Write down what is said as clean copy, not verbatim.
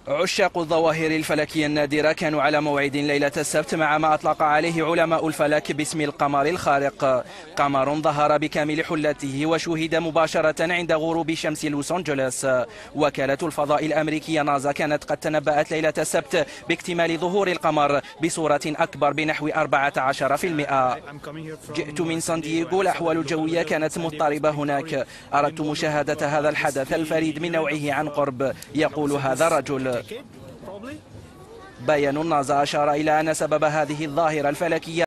عشاق الظواهر الفلكية النادرة كانوا على موعد ليلة السبت مع ما أطلق عليه علماء الفلك باسم القمر الخارق. قمر ظهر بكامل حلته وشوهد مباشرة عند غروب شمس لوس أنجلوس. وكالة الفضاء الأمريكية ناسا كانت قد تنبأت ليلة السبت باكتمال ظهور القمر بصورة أكبر بنحو 14%. جئت من سان دييغو، الأحوال الجوية كانت مضطربة هناك. أردت مشاهدة هذا الحدث الفريد من نوعه عن قرب، يقول هذا الرجل. بيان ناسا أشار إلى أن سبب هذه الظاهرة الفلكية